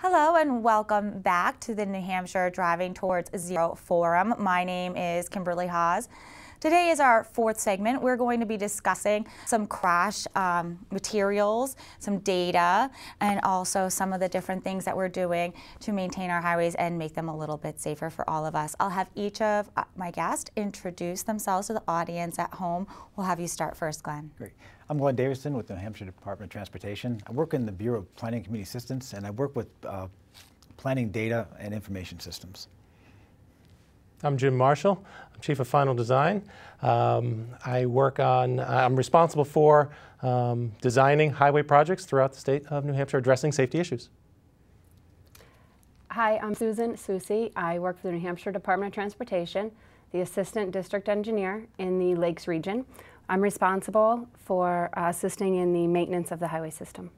Hello and welcome back to the New Hampshire Driving Towards Zero Forum. My name is Kimberley Haas. Today is our fourth segment. We're going to be discussing some crash materials, some data, and also some of the different things that we're doing to maintain our highways and make them a little bit safer for all of us. I'll have each of my guests introduce themselves to the audience at home. We'll have you start first, Glenn. Great. I'm Glenn Davison with the Hampshire Department of Transportation. I work in the Bureau of Planning and Community Assistance, and I work with planning data and information systems. I'm Jim Marshall. I'm Chief of Final Design. I'm responsible for designing highway projects throughout the state of New Hampshire addressing safety issues. Hi, I'm Susan Soucie. I work for the New Hampshire Department of Transportation, the Assistant District Engineer in the Lakes region. I'm responsible for assisting in the maintenance of the highway system.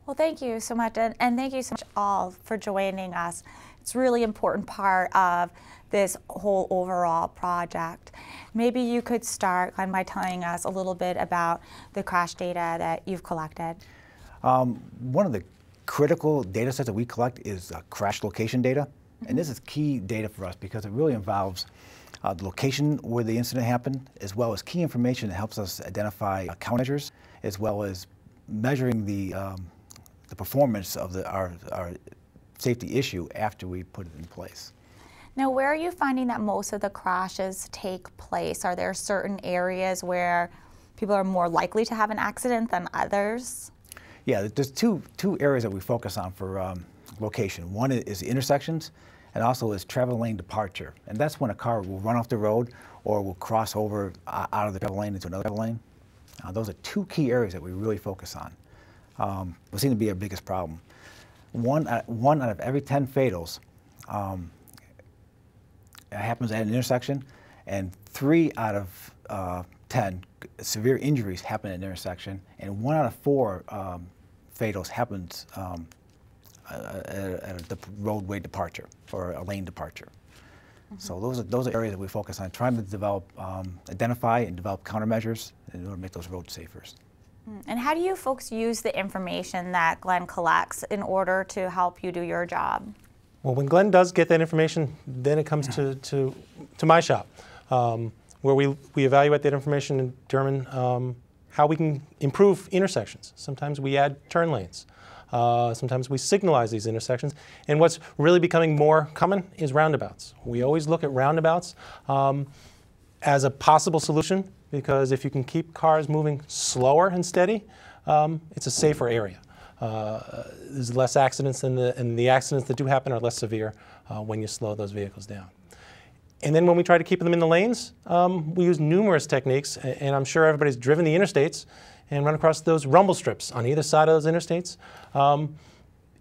Well, thank you so much, and thank you so much all for joining us. It's a really important part of this whole overall project. Maybe you could start by telling us a little bit about the crash data that you've collected. One of the critical data sets that we collect is crash location data. And this is key data for us because it really involves the location where the incident happened, as well as key information that helps us identify countermeasures, as well as measuring the performance of our safety issue after we put it in place. Now, where are you finding that most of the crashes take place? Are there certain areas where people are more likely to have an accident than others? Yeah, there's two areas that we focus on for location. One is the intersections, and also is travel lane departure. And that's when a car will run off the road or will cross over out of the travel lane into another travel lane. Those are two key areas that we really focus on. They seem to be our biggest problem. One out of every 10 fatals happens at an intersection, and 3 out of 10 severe injuries happen at an intersection, and 1 out of 4 fatals happens at a roadway departure or a lane departure. So those are areas that we focus on, trying to develop, identify and develop countermeasures in order to make those roads safer. And how do you folks use the information that Glenn collects in order to help you do your job? Well, when Glenn does get that information, then it comes to my shop, where we evaluate that information and determine how we can improve intersections. Sometimes we add turn lanes. Sometimes we signalize these intersections. And what's really becoming more common is roundabouts. We always look at roundabouts as a possible solution, because if you can keep cars moving slower and steady, it's a safer area. There's less accidents, and the accidents that do happen are less severe when you slow those vehicles down. And then when we try to keep them in the lanes, we use numerous techniques, and I'm sure everybody's driven the interstates and run across those rumble strips on either side of those interstates.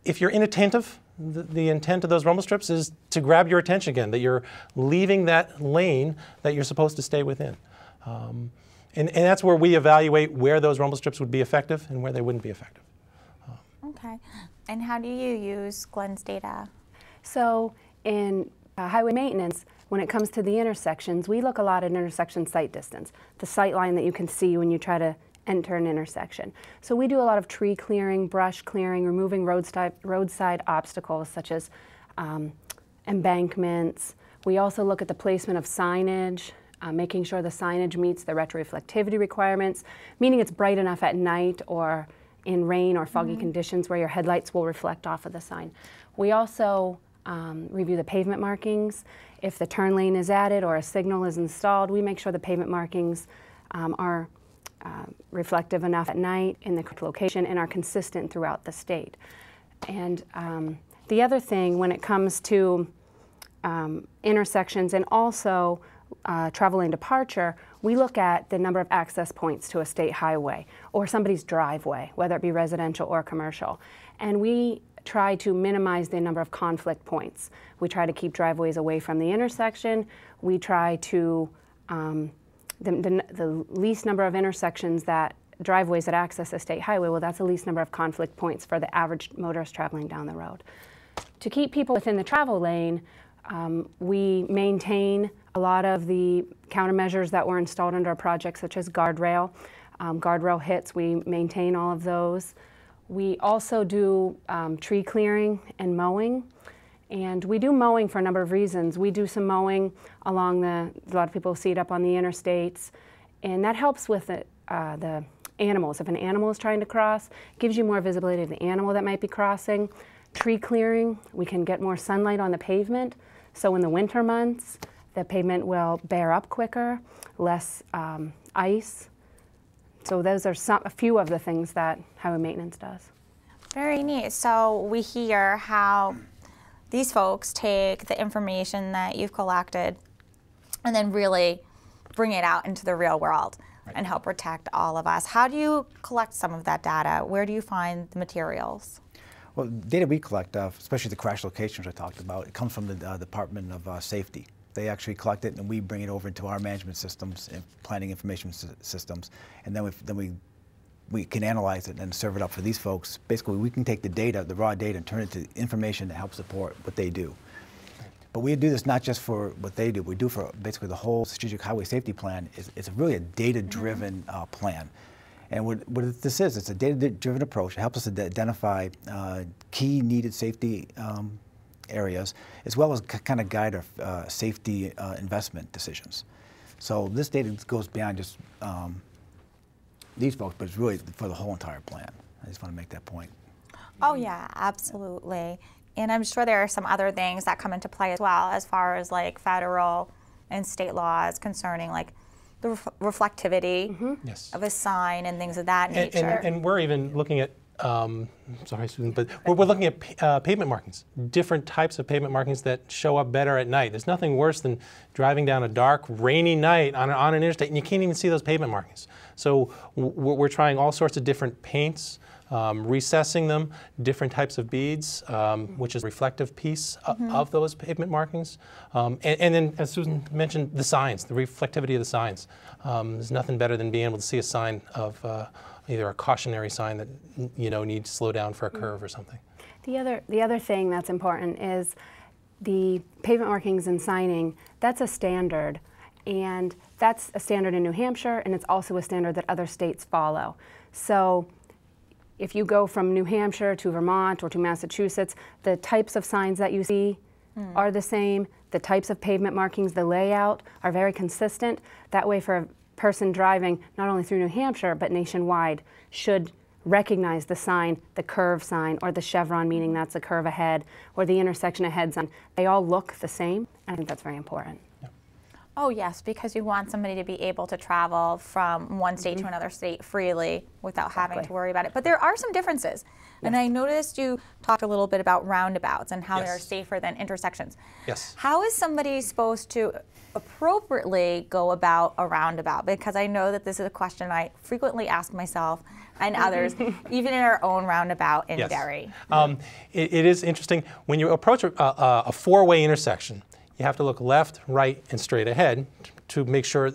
If you're inattentive, the intent of those rumble strips is to grab your attention again, that you're leaving that lane that you're supposed to stay within. And that's where we evaluate where those rumble strips would be effective and where they wouldn't be effective. Okay. And how do you use Glenn's data? So in highway maintenance, when it comes to the intersections, we look a lot at intersection sight distance, the sight line that you can see when you try to enter an intersection. So we do a lot of tree clearing, brush clearing, removing roadside obstacles such as embankments. We also look at the placement of signage, making sure the signage meets the retroreflectivity requirements, meaning it's bright enough at night or in rain or foggy conditions where your headlights will reflect off of the sign. We also review the pavement markings. If the turn lane is added or a signal is installed, we make sure the pavement markings are reflective enough at night in the correct location and are consistent throughout the state. And the other thing when it comes to intersections and also travel lane departure, we look at the number of access points to a state highway or somebody's driveway, whether it be residential or commercial. And we try to minimize the number of conflict points. We try to keep driveways away from the intersection. We try to, the least number of intersections that driveways that access a state highway, well, that's the least number of conflict points for the average motorist traveling down the road. To keep people within the travel lane, we maintain a lot of the countermeasures that were installed under our project, such as guardrail. Guardrail hits, we maintain all of those. We also do tree clearing and mowing. And we do mowing for a number of reasons. We do some mowing along a lot of people see it up on the interstates, and that helps with the animals. If an animal is trying to cross, it gives you more visibility of the animal that might be crossing. Tree clearing, we can get more sunlight on the pavement, so in the winter months, the pavement will bear up quicker, less ice. So those are a few of the things that highway maintenance does. Very neat. So we hear how these folks take the information that you've collected and then really bring it out into the real world and help protect all of us. How do you collect some of that data? Where do you find the materials? Well, the data we collect, especially the crash locations I talked about, it comes from the Department of Safety. They actually collect it and we bring it over into our management systems and planning information systems, and then we can analyze it and serve it up for these folks. Basically, we can take the data, the raw data, and turn it to information that helps support what they do. But we do this not just for what they do, we do for basically the whole strategic highway safety plan. It's really a data-driven plan. And what this is, it's a data-driven approach. It helps us to identify key needed safety areas, as well as kind of guide our safety investment decisions. So this data goes beyond just these folks, but it's really for the whole entire plan. I just want to make that point. Oh yeah, absolutely. And I'm sure there are some other things that come into play as well, as far as like federal and state laws concerning like the reflectivity Yes. of a sign and things of that nature. And we're even looking at, sorry Susan, but we're looking at pavement markings, different types of pavement markings that show up better at night. There's nothing worse than driving down a dark, rainy night on an interstate and you can't even see those pavement markings. So we're trying all sorts of different paints, recessing them, different types of beads, which is a reflective piece of those pavement markings. And then, as Susan mentioned, the signs, the reflectivity of the signs. There's nothing better than being able to see a sign of either a cautionary sign that needs to slow down for a curve or something. The other thing that's important is the pavement markings and signing. That's a standard, and that's a standard in New Hampshire, and it's also a standard that other states follow. So if you go from New Hampshire to Vermont or to Massachusetts, the types of signs that you see are the same. The types of pavement markings, the layout are very consistent. That way, for a person driving not only through New Hampshire but nationwide should recognize the sign, the curve sign, or the chevron, meaning that's a curve ahead, or the intersection ahead sign. They all look the same, and I think that's very important. Oh yes, because you want somebody to be able to travel from one state to another state freely without having to worry about it. But there are some differences. And I noticed you talked a little bit about roundabouts and how they're safer than intersections. Yes. How is somebody supposed to appropriately go about a roundabout? Because I know that this is a question I frequently ask myself and others, even in our own roundabout in Derry. It is interesting. When you approach a four-way intersection, you have to look left, right, and straight ahead to make sure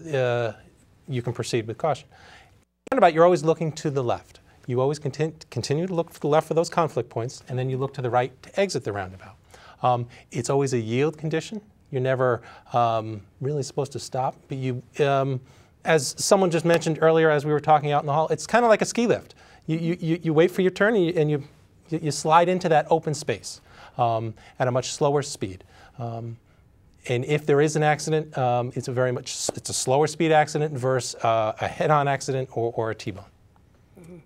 you can proceed with caution. Roundabout, you're always looking to the left. You always continue to look to the left for those conflict points, and then you look to the right to exit the roundabout. It's always a yield condition. You're never really supposed to stop, but you, as someone just mentioned earlier as we were talking out in the hall, it's kind of like a ski lift. You wait for your turn and you slide into that open space at a much slower speed. And if there is an accident, it's a slower speed accident versus a head-on accident or a T-bone.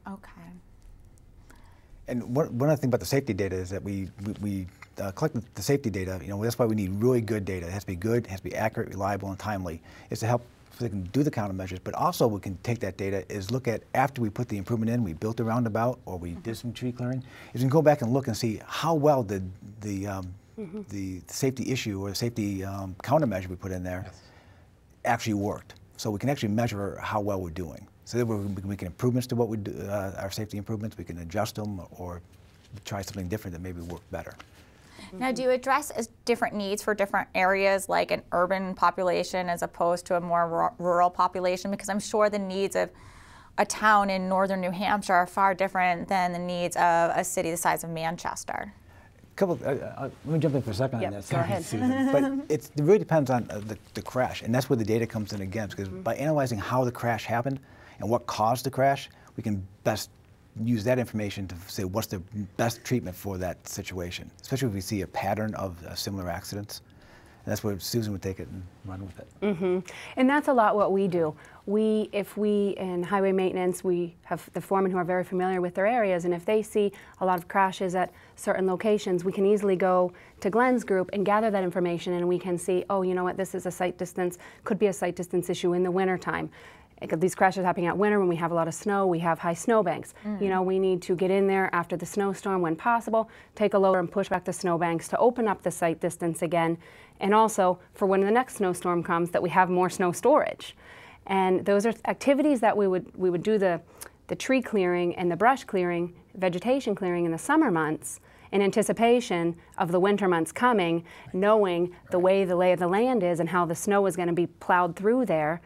Okay. And one other thing about the safety data is that we collect the safety data. That's why we need really good data. It has to be good, it has to be accurate, reliable, and timely. It's to help so they can do the countermeasures, but also we can take that data is look at after we put the improvement in, we built a roundabout or we did some tree clearing, is we can go back and look and see how well did the safety issue or the safety countermeasure we put in there actually worked. So we can actually measure how well we're doing. So that we can make improvements to what we do, our safety improvements. We can adjust them or try something different that maybe work better. Now, do you address different needs for different areas, like an urban population as opposed to a more rural population? Because I'm sure the needs of a town in northern New Hampshire are far different than the needs of a city the size of Manchester. Let me jump in for a second on that. Go ahead. Susan. But it really depends on the crash, and that's where the data comes in again, because by analyzing how the crash happened and what caused the crash, we can best use that information to say what's the best treatment for that situation, especially if we see a pattern of similar accidents. And that's where Susan would take it and run with it. Mm-hmm. And that's a lot what we do. If we in highway maintenance, we have the foremen who are very familiar with their areas, and if they see a lot of crashes at certain locations, we can easily go to Glenn's group and gather that information, and we can see, oh, you know what, this is a sight distance, could be a sight distance issue in the wintertime. These crashes happening at winter when we have a lot of snow, we have high snowbanks. You know, we need to get in there after the snowstorm when possible, take a loader and push back the snowbanks to open up the sight distance again, and also for when the next snowstorm comes that we have more snow storage. And those are activities that we would do the tree clearing and the brush clearing, vegetation clearing in the summer months in anticipation of the winter months coming, knowing the way the lay of the land is and how the snow is going to be plowed through there.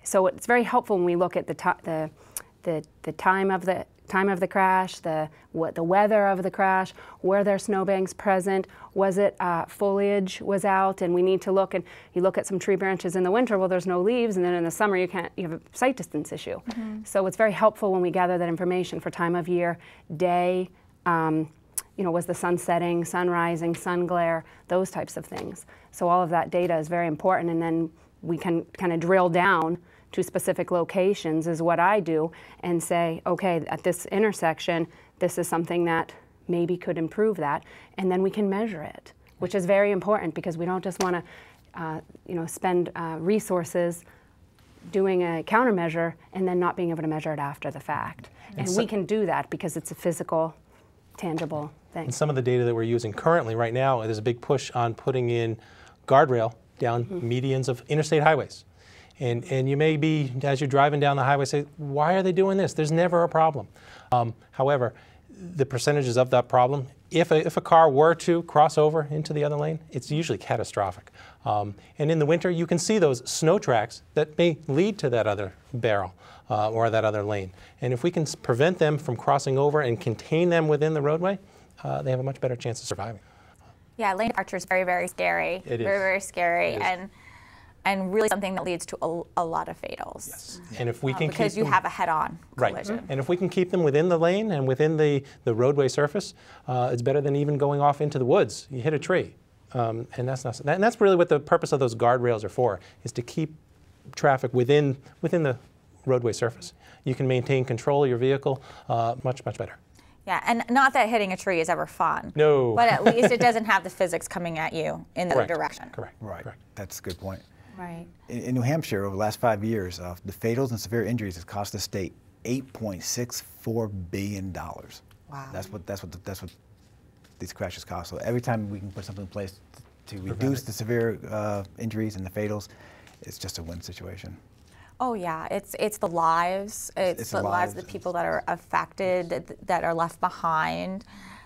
So it's very helpful when we look at the time of the crash, the weather of the crash, were there snowbanks present, was it foliage was out, and we need to look, and you look at some tree branches in the winter, well, there's no leaves, and then in the summer you have a sight distance issue. So it's very helpful when we gather that information for time of year, day, you know, was the sun setting, sun rising, sun glare, those types of things. So all of that data is very important, and then we can kind of drill down to specific locations is what I do and say, okay, at this intersection, this is something that maybe could improve that, and then we can measure it, which is very important because we don't just want to, you know, spend resources doing a countermeasure and then not being able to measure it after the fact. And we can do that because it's a physical, tangible thing. And some of the data that we're using currently right now, there's a big push on putting in guardrail down medians of interstate highways. And you may be, as you're driving down the highway, say, why are they doing this? There's never a problem. However, the percentages of that problem, if a car were to cross over into the other lane, it's usually catastrophic. And in the winter, you can see those snow tracks that may lead to that other barrel or that other lane. And if we can prevent them from crossing over and contain them within the roadway, they have a much better chance of surviving. Yeah, lane departure is very, very scary. It is. Very, very scary. It is. And really something that leads to a lot of fatals. Yes. And if we can because keep you them, have a head-on collision. right. And if we can keep them within the lane and within the roadway surface, it's better than even going off into the woods. You hit a tree, and that's really what the purpose of those guardrails are for, is to keep traffic within the roadway surface. You can maintain control of your vehicle much better. Yeah, and not that hitting a tree is ever fun. No. But at least it doesn't have the physics coming at you in the other direction. Correct. Right. Correct. That's a good point. Right. In New Hampshire, over the last 5 years, the fatals and severe injuries has cost the state $8.64 billion. Wow. That's what these crashes cost. So every time we can put something in place to reduce the severe injuries and the fatals, it's just a win situation. Oh yeah, it's the lives, it's the lives of the people that are affected, that are left behind,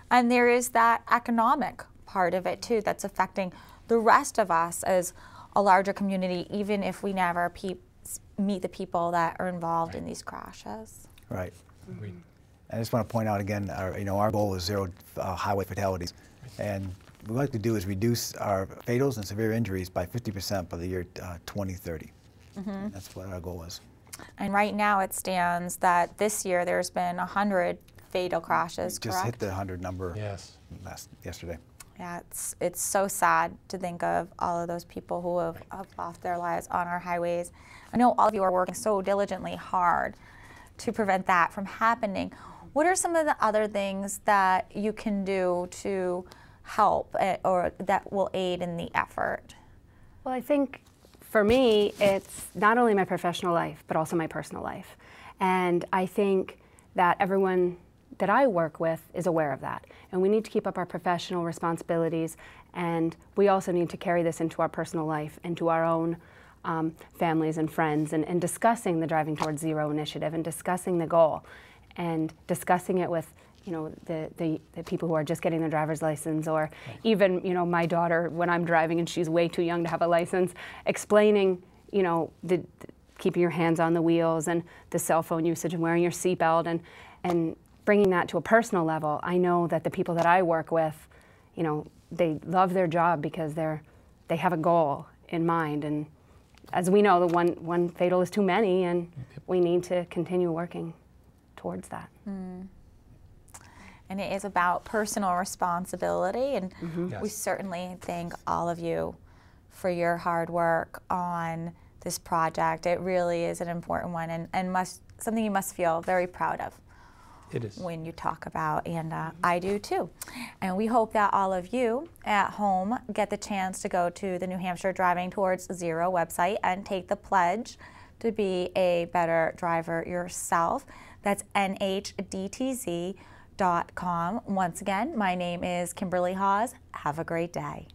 and there is that economic part of it too that's affecting the rest of us as a larger community, even if we never meet the people that are involved in these crashes. Right. Agreed. I just want to point out again, our goal is zero highway fatalities, and what we like to do is reduce our fatals and severe injuries by 50% by the year 2030. That's what our goal is. And right now it stands that this year there's been 100 fatal crashes, Just correct? hit the 100 number yesterday. Yeah, it's so sad to think of all of those people who have lost their lives on our highways. I know all of you are working so diligently hard to prevent that from happening. What are some of the other things that you can do to help or that will aid in the effort? Well, I think for me, it's not only my professional life, but also my personal life. And I think that everyone that I work with is aware of that. And we need to keep up our professional responsibilities, and we also need to carry this into our personal life, into our own families and friends, and discussing the Driving Towards Zero initiative, and discussing the goal, and discussing it with the people who are just getting their driver's license, or even my daughter when I'm driving and she's way too young to have a license, explaining the keeping your hands on the wheels and the cell phone usage and wearing your seatbelt, and bringing that to a personal level. I know that the people that I work with, they love their job because they have a goal in mind, and as we know, the one fatal is too many, and we need to continue working towards that. and it is about personal responsibility, and we Yes. certainly thank all of you for your hard work on this project. It really is an important one, and something you must feel very proud of. It is. When you talk about, and I do too. And we hope that all of you at home get the chance to go to the New Hampshire Driving Towards Zero website and take the pledge to be a better driver yourself. That's nhdtz.com. Once again, my name is Kimberley Haas. Have a great day.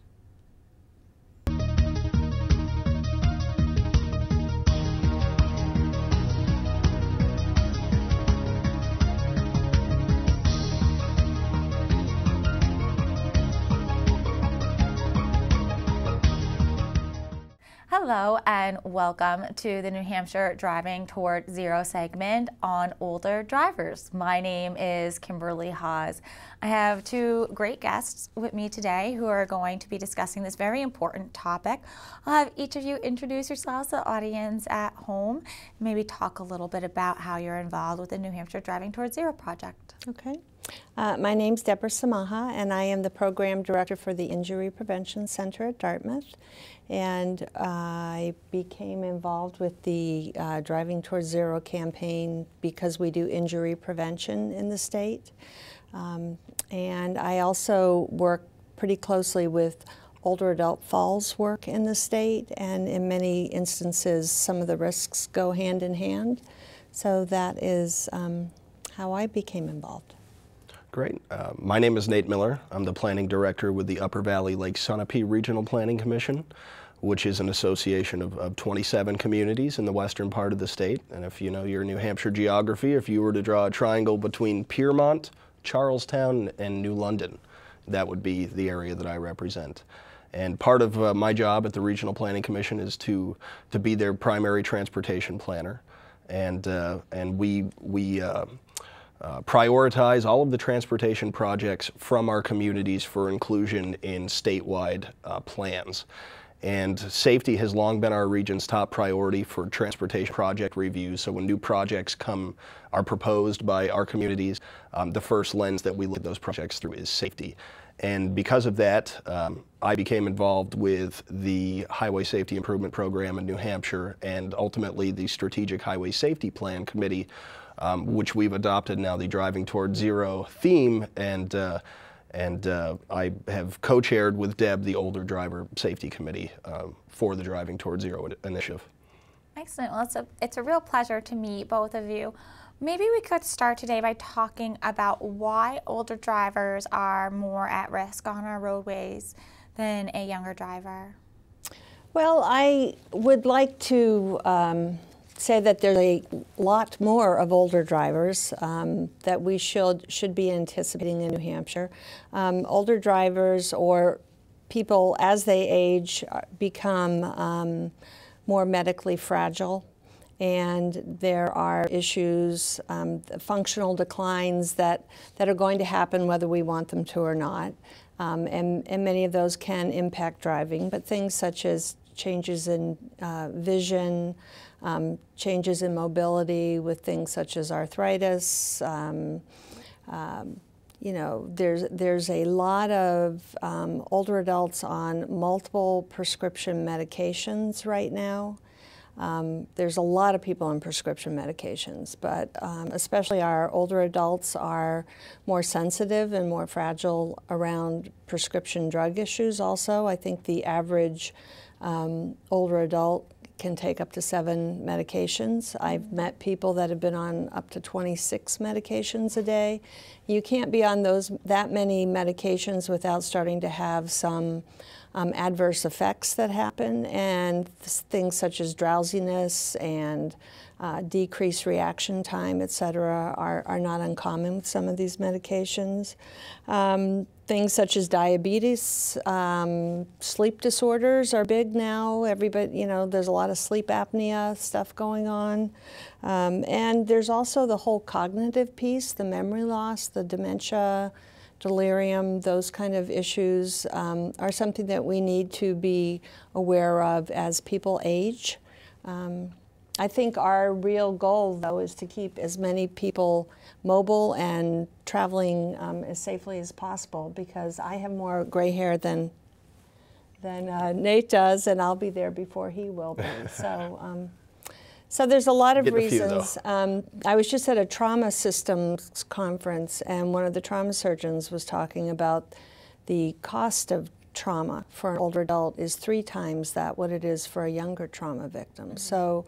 Hello and welcome to the New Hampshire Driving Toward Zero segment on older drivers. My name is Kimberley Haas. I have two great guests with me today who are going to be discussing this very important topic. I'll have each of you introduce yourselves to the audience at home, maybe talk a little bit about how you're involved with the New Hampshire Driving Toward Zero project. Okay. My name's Debra Samaha, and I am the Program Director for the Injury Prevention Center at Dartmouth. And I became involved with the Driving Towards Zero campaign because we do injury prevention in the state. And I also work pretty closely with older adult falls work in the state, and in many instances some of the risks go hand in hand. So that is how I became involved. Great. My name is Nate Miller. I'm the Planning Director with the Upper Valley Lake Sunapee Regional Planning Commission, which is an association of 27 communities in the western part of the state. And if you know your New Hampshire geography, if you were to draw a triangle between Piermont, Charlestown, and New London, that would be the area that I represent. And part of my job at the Regional Planning Commission is to be their primary transportation planner. And we prioritize all of the transportation projects from our communities for inclusion in statewide plans. And safety has long been our region's top priority for transportation project reviews. So when new projects are proposed by our communities, the first lens that we look at those projects through is safety. And because of that, I became involved with the Highway Safety Improvement Program in New Hampshire, and ultimately the Strategic Highway Safety Plan Committee, which we've adopted now the Driving Toward Zero theme, and I have co-chaired with Deb the Older Driver Safety Committee for the Driving Toward Zero initiative. Excellent. Well, it's a real pleasure to meet both of you. Maybe we could start today by talking about why older drivers are more at risk on our roadways than a younger driver. Well, I would like to say that there's a lot more of older drivers that we should be anticipating in New Hampshire. Older drivers, or people as they age, become more medically fragile, and there are issues, functional declines that are going to happen whether we want them to or not, and many of those can impact driving, but things such as changes in vision, changes in mobility with things such as arthritis. You know, there's a lot of older adults on multiple prescription medications right now. There's a lot of people on prescription medications, but especially our older adults are more sensitive and more fragile around prescription drug issues also. I think the average older adult can take up to 7 medications. I've met people that have been on up to 26 medications a day. You can't be on that many medications without starting to have some adverse effects that happen, and things such as drowsiness and decreased reaction time, et cetera, are not uncommon with some of these medications. Things such as diabetes, sleep disorders are big now. Everybody, you know, there's a lot of sleep apnea stuff going on. And there's also the whole cognitive piece, the memory loss, the dementia, delirium, those kind of issues are something that we need to be aware of as people age. I think our real goal, though, is to keep as many people mobile and traveling as safely as possible, because I have more gray hair than Nate does, and I'll be there before he will be. So there's a lot of reasons. I was just at a trauma systems conference, and one of the trauma surgeons was talking about the cost of trauma for an older adult is 3 times that what it is for a younger trauma victim. So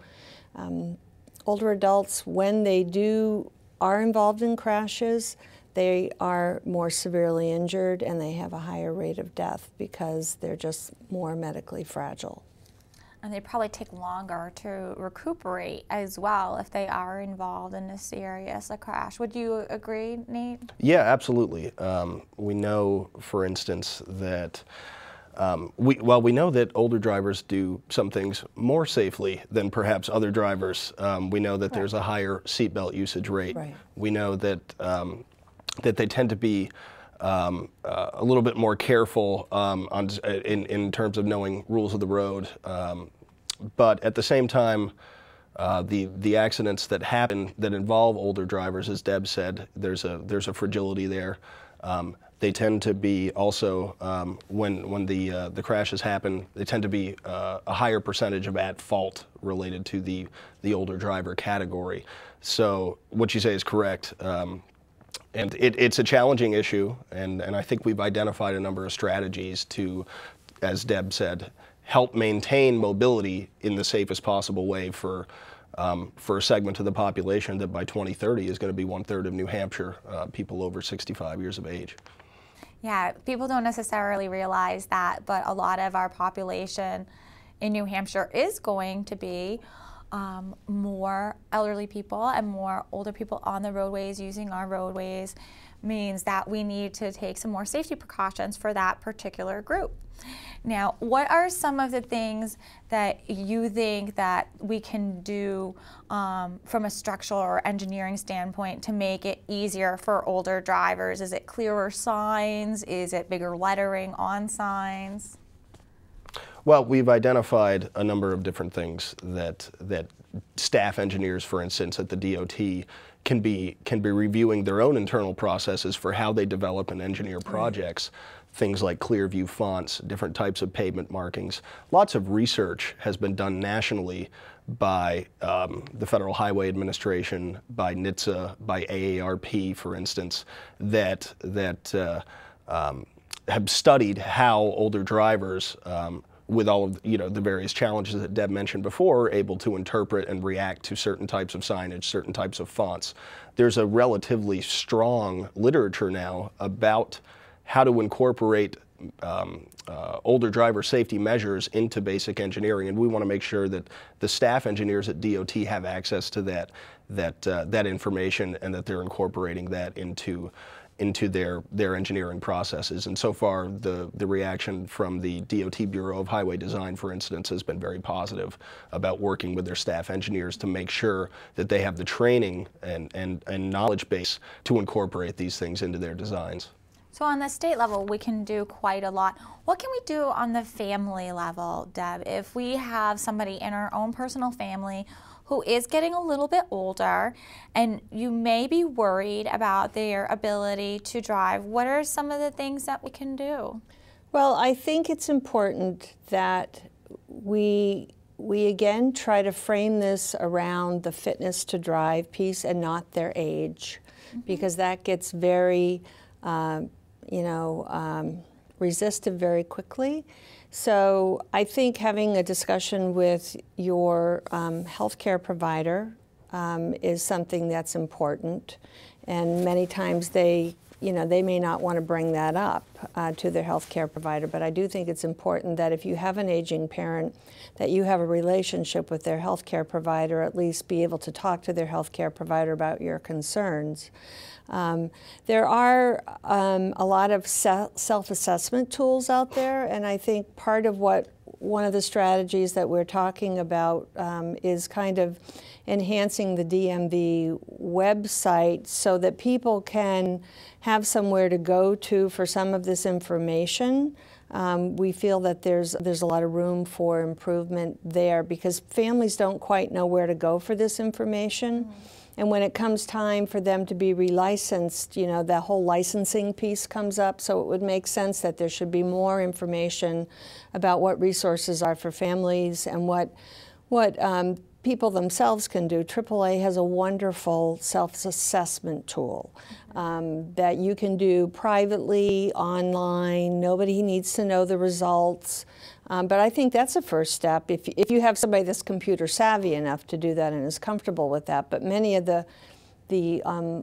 older adults, when they are involved in crashes, they are more severely injured and they have a higher rate of death because they're just more medically fragile. And they probably take longer to recuperate as well if they are involved in a serious crash. Would you agree, Nate? Yeah, absolutely. We know, for instance, that we know that older drivers do some things more safely than perhaps other drivers. We know that there's a higher seatbelt usage rate. Right. We know that that they tend to be a little bit more careful in terms of knowing rules of the road. But at the same time, the accidents that happen that involve older drivers, as Deb said, there's a fragility there. They tend to be also, when the crashes happen, they tend to be a higher percentage of at fault related to the older driver category. So what you say is correct. And it's a challenging issue, and I think we've identified a number of strategies to, as Deb said, help maintain mobility in the safest possible way for a segment of the population that by 2030 is going to be 1/3 of New Hampshire people over 65 years of age. Yeah, people don't necessarily realize that, but a lot of our population in New Hampshire is going to be more elderly people and more older people on the roadways, using our roadways, means that we need to take some more safety precautions for that particular group. Now, what are some of the things that you think that we can do from a structural or engineering standpoint to make it easier for older drivers? Is it clearer signs? Is it bigger lettering on signs? Well, we've identified a number of different things that staff engineers, for instance, at the DOT can be reviewing their own internal processes for how they develop and engineer projects. Things like clear view fonts, different types of pavement markings. Lots of research has been done nationally by the Federal Highway Administration, by NHTSA, by AARP, for instance, that have studied how older drivers, with all of the various challenges that Deb mentioned before, are able to interpret and react to certain types of signage, certain types of fonts. There's a relatively strong literature now about how to incorporate older driver safety measures into basic engineering, and we want to make sure that the staff engineers at DOT have access to that information, and that they're incorporating that into their engineering processes. And so far, the reaction from the DOT Bureau of Highway Design, for instance, has been very positive about working with their staff engineers to make sure that they have the training and knowledge base to incorporate these things into their designs. So on the state level, we can do quite a lot. What can we do on the family level, Deb? If we have somebody in our own personal family who is getting a little bit older and you may be worried about their ability to drive, what are some of the things that we can do? Well, I think it's important that we again try to frame this around the fitness to drive piece and not their age, because that gets very resistive very quickly. So I think having a discussion with your healthcare provider is something that's important, and many times they may not want to bring that up to their healthcare provider, but I do think it's important that if you have an aging parent, that you have a relationship with their healthcare provider, at least be able to talk to their healthcare provider about your concerns. There are a lot of self-assessment tools out there, and I think part of one of the strategies that we're talking about is kind of enhancing the DMV website so that people can have somewhere to go to for some of this information. We feel that there's a lot of room for improvement there because families don't quite know where to go for this information. And when it comes time for them to be relicensed, you know, that whole licensing piece comes up. So it would make sense that there should be more information about what resources are for families and what people themselves can do. AAA has a wonderful self-assessment tool that you can do privately, online. Nobody needs to know the results. But I think that's a first step if you have somebody that's computer savvy enough to do that and is comfortable with that. But many of the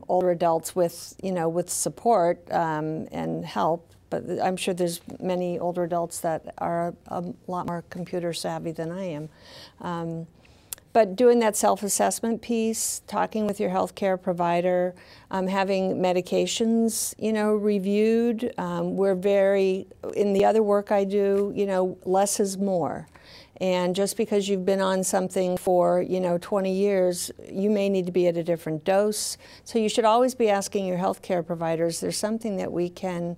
older adults with, you know, with support and help, but I'm sure there's many older adults that are a lot more computer savvy than I am. But doing that self-assessment piece, talking with your healthcare provider, having medications, you know, reviewed. We're very, in the other work I do, you know, less is more. And just because you've been on something for, you know, 20 years, you may need to be at a different dose. So you should always be asking your healthcare providers, there's something that we can,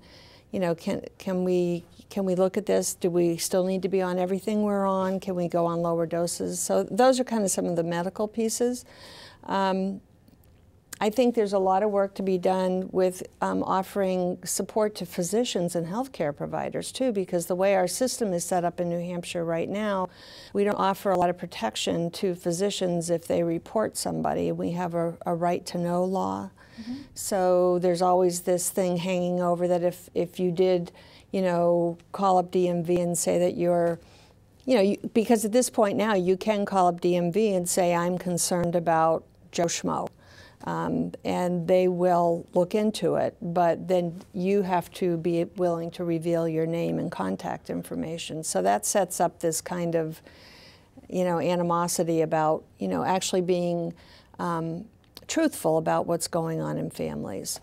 you know, can we look at this? Do we still need to be on everything we're on? Can we go on lower doses? So those are kind of some of the medical pieces. I think there's a lot of work to be done with offering support to physicians and healthcare providers too, because the way our system is set up in New Hampshire right now, we don't offer a lot of protection to physicians if they report somebody. We have a right to know law. So there's always this thing hanging over that if you did, you know, call up DMV and say that you're, you know, because at this point now you can call up DMV and say, I'm concerned about Joe Schmo. And they will look into it, but then you have to be willing to reveal your name and contact information. So that sets up this kind of, you know, animosity about, you know, actually being truthful about what's going on in families.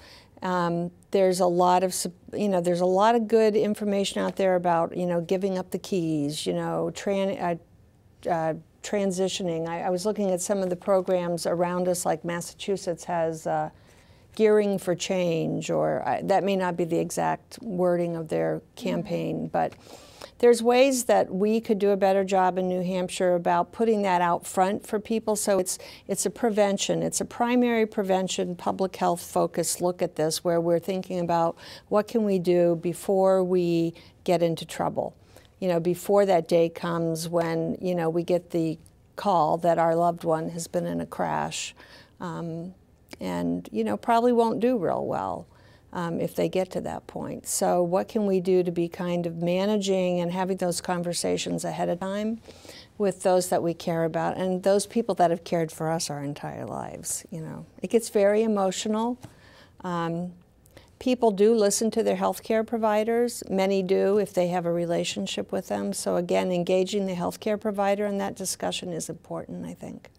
There's a lot of, you know, there's a lot of good information out there about, you know, giving up the keys, you know, transitioning. I was looking at some of the programs around us, like Massachusetts has Gearing for Change, or that may not be the exact wording of their campaign, but there's ways that we could do a better job in New Hampshire about putting that out front for people. So it's a prevention. It's a primary prevention, public health focused look at this, where we're thinking about what can we do before we get into trouble. You know, before that day comes when, you know, we get the call that our loved one has been in a crash and, you know, probably won't do real well if they get to that point. So what can we do to be kind of managing and having those conversations ahead of time with those that we care about and those people that have cared for us our entire lives, you know. It gets very emotional. People do listen to their healthcare providers. Many do if they have a relationship with them. So again, engaging the healthcare provider in that discussion is important, I think.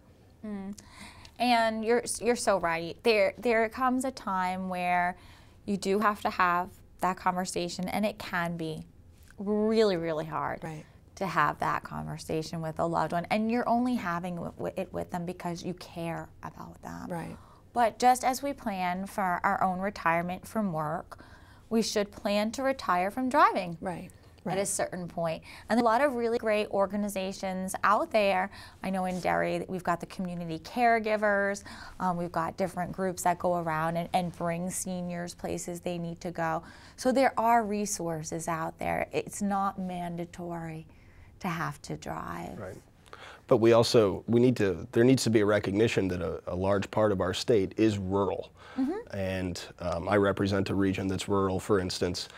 And you're so right. There comes a time where you do have to have that conversation, and it can be really, really hard to have that conversation with a loved one. And you're only having it with them because you care about them. Right. But just as we plan for our own retirement from work, we should plan to retire from driving at a certain point. And a lot of really great organizations out there. I know in Derry we've got the community caregivers. We've got different groups that go around and bring seniors places they need to go. So there are resources out there. It's not mandatory to have to drive. Right. But we also, there needs to be a recognition that a large part of our state is rural. And I represent a region that's rural, for instance.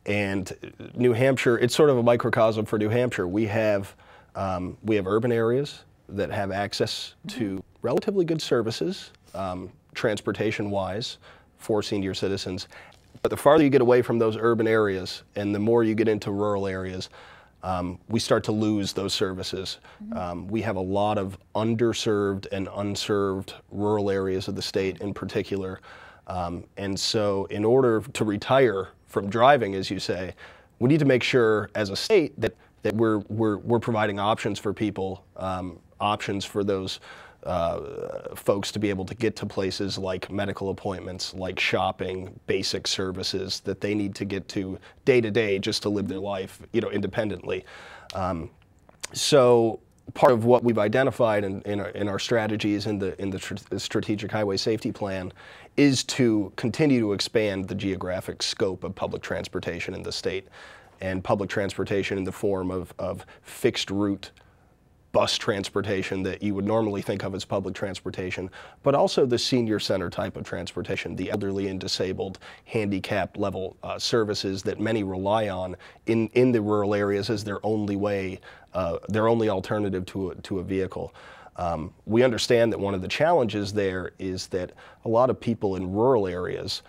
And New Hampshire, it's sort of a microcosm for New Hampshire. We have urban areas that have access to relatively good services, transportation-wise, for senior citizens. But the farther you get away from those urban areas and the more you get into rural areas, we start to lose those services. We have a lot of underserved and unserved rural areas of the state in particular. And so in order to retire from driving, as you say, we need to make sure as a state that we're providing options for people, options for those folks to be able to get to places like medical appointments, like shopping, basic services that they need to get to day just to live their life, independently. So part of what we've identified in our strategies in the Strategic Highway Safety Plan is to continue to expand the geographic scope of public transportation in the state, and public transportation in the form of fixed route bus transportation that you would normally think of as public transportation, but also the senior center type of transportation, the elderly and disabled, handicapped level services that many rely on in the rural areas as their only way, their only alternative to a vehicle. We understand that one of the challenges there is that a lot of people in rural areas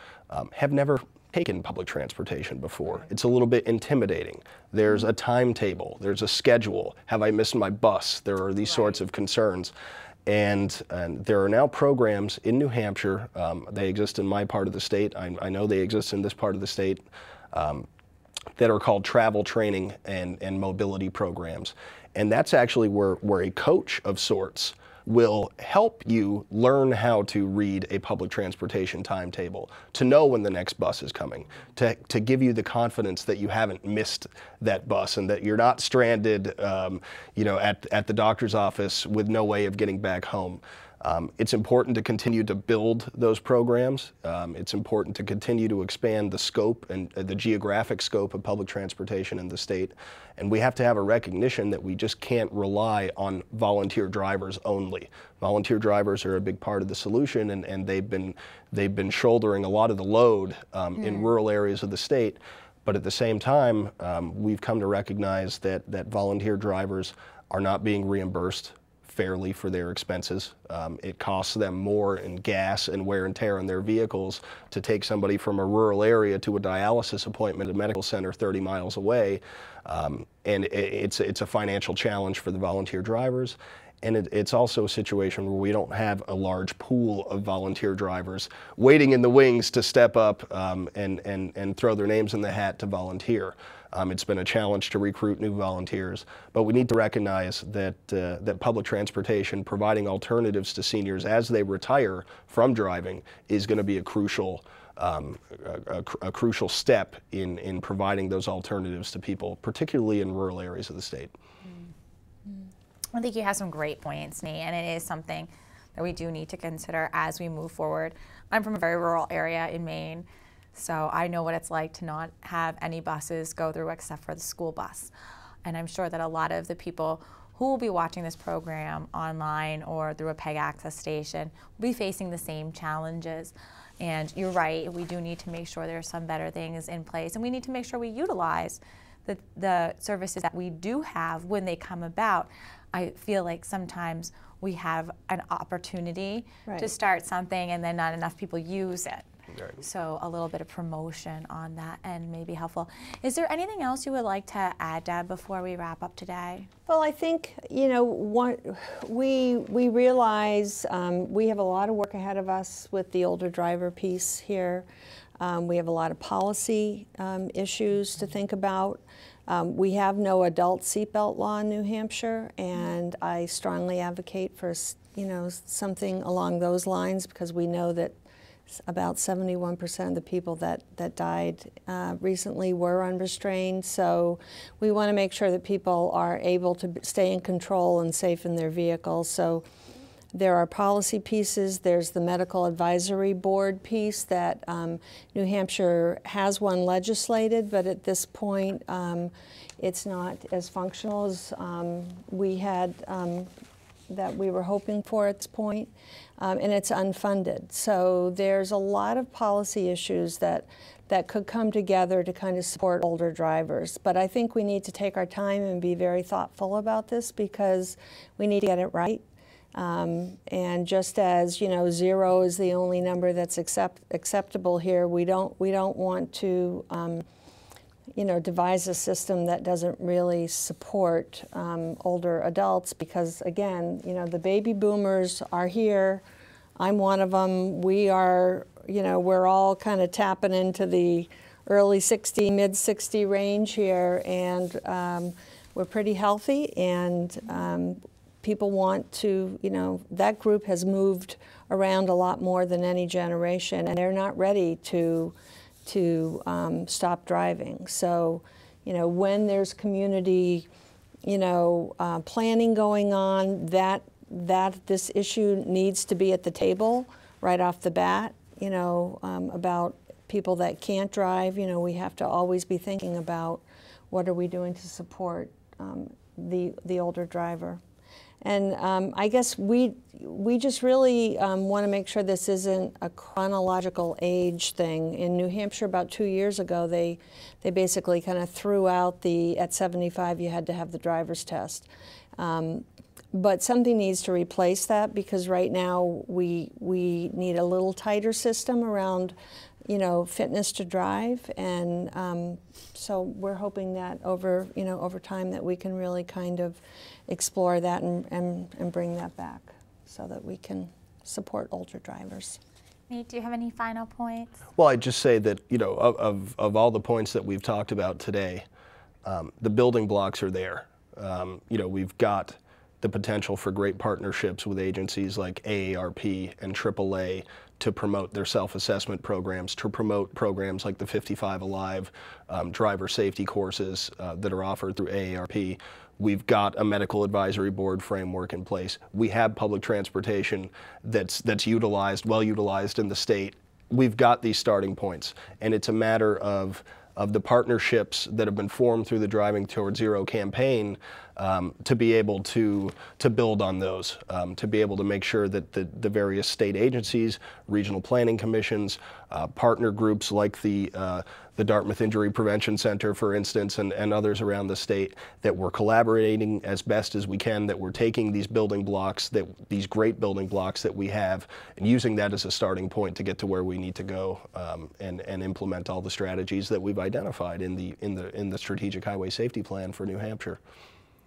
have never taken public transportation before. It's a little bit intimidating. There's a timetable, there's a schedule. Have I missed my bus? There are these sorts of concerns. And there are now programs in New Hampshire, they exist in my part of the state, I know they exist in this part of the state, that are called travel training and mobility programs. And that's actually where a coach of sorts will help you learn how to read a public transportation timetable, to know when the next bus is coming, to give you the confidence that you haven't missed that bus and that you're not stranded at the doctor's office with no way of getting back home. It's important to continue to build those programs. It's important to continue to expand the scope and the geographic scope of public transportation in the state. And we have to have a recognition that we just can't rely on volunteer drivers only. Volunteer drivers are a big part of the solution, and they've been shouldering a lot of the load in rural areas of the state. But at the same time, we've come to recognize that volunteer drivers are not being reimbursed fairly for their expenses. It costs them more in gas and wear and tear on their vehicles to take somebody from a rural area to a dialysis appointment at a medical center 30 miles away. And it's a financial challenge for the volunteer drivers. And it's also a situation where we don't have a large pool of volunteer drivers waiting in the wings to step up and throw their names in the hat to volunteer. It's been a challenge to recruit new volunteers, but we need to recognize that public transportation, providing alternatives to seniors as they retire from driving, is going to be a crucial step in providing those alternatives to people, particularly in rural areas of the state. I think you have some great points, Nate, and it is something that we do need to consider as we move forward. I'm from a very rural area in Maine, so I know what it's like to not have any buses go through except for the school bus. And I'm sure that a lot of the people who will be watching this program online or through a PEG access station will be facing the same challenges. And you're right, we do need to make sure there are some better things in place, and we need to make sure we utilize the services that we do have when they come about. I feel like sometimes we have an opportunity to start something and then not enough people use it. Right. So a little bit of promotion on that end may be helpful. Is there anything else you would like to add, Deb, before we wrap up today? Well, I think, we realize we have a lot of work ahead of us with the older driver piece here. We have a lot of policy issues to think about. We have no adult seatbelt law in New Hampshire, and I strongly advocate for, something along those lines, because we know that about 71% of the people that died recently were unrestrained. So we want to make sure that people are able to stay in control and safe in their vehicles. So there are policy pieces. There's the medical advisory board piece that New Hampshire has one legislated, but at this point it's not as functional as we had that we were hoping for at this point, and it's unfunded. So there's a lot of policy issues that could come together to kind of support older drivers. But I think we need to take our time and be very thoughtful about this, because we need to get it right. And just as 0 is the only number that's acceptable here, we don't want to devise a system that doesn't really support older adults, because again, the baby boomers are here. I'm one of them. We are, we're all kind of tapping into the early 60, mid 60 range here, and we're pretty healthy, and people want to, you know, that group has moved around a lot more than any generation, and they're not ready to stop driving. So, you know, when there's community, you know, planning going on, that this issue needs to be at the table right off the bat, you know, about people that can't drive. You know, we have to always be thinking about what are we doing to support the older driver. And I guess we just really want to make sure this isn't a chronological age thing. In New Hampshire about 2 years ago, they basically kind of threw out at 75 you had to have the driver's test. But something needs to replace that, because right now we need a little tighter system around, you know, fitness to drive, and so we're hoping that over time that we can really kind of explore that and bring that back so that we can support older drivers. Nate, do you have any final points? Well, I'd just say that, you know, of all the points that we've talked about today, the building blocks are there. You know, we've got the potential for great partnerships with agencies like AARP and AAA to promote their self-assessment programs, to promote programs like the 55 Alive driver safety courses that are offered through AARP. We've got a medical advisory board framework in place. We have public transportation that's well utilized in the state. We've got these starting points, and it's a matter of the partnerships that have been formed through the Driving Towards Zero campaign to be able to build on those, to be able to make sure that the various state agencies, regional planning commissions, partner groups like the Dartmouth Injury Prevention Center, for instance, and others around the state, that we're collaborating as best as we can, that we're taking these building blocks, these great building blocks that we have, and using that as a starting point to get to where we need to go, and implement all the strategies that we've identified in the Strategic Highway Safety Plan for New Hampshire.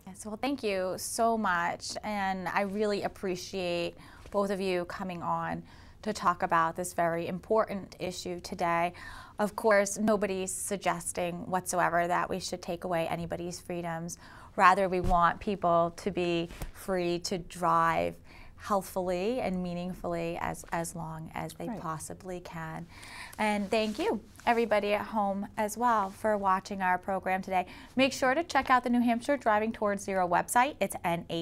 Yes, well, thank you so much, and I really appreciate both of you coming on to talk about this very important issue today. Of course, nobody's suggesting whatsoever that we should take away anybody's freedoms. Rather, we want people to be free to drive healthfully and meaningfully as long as they possibly can. And thank you, everybody at home as well, for watching our program today. Make sure to check out the New Hampshire Driving Towards Zero website. It's nhdtz.com.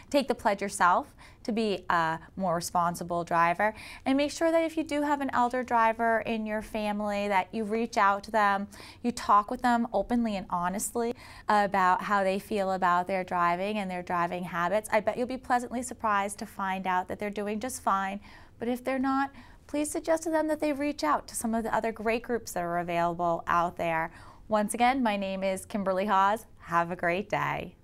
Take the pledge yourself to be a more responsible driver, and make sure that if you do have an elder driver in your family, that you reach out to them, you talk with them openly and honestly about how they feel about their driving and their driving habits. I bet you'll be pleasantly surprised to find out that they're doing just fine, but if they're not, please suggest to them that they reach out to some of the other great groups that are available out there. Once again, my name is Kimberley Haas. Have a great day.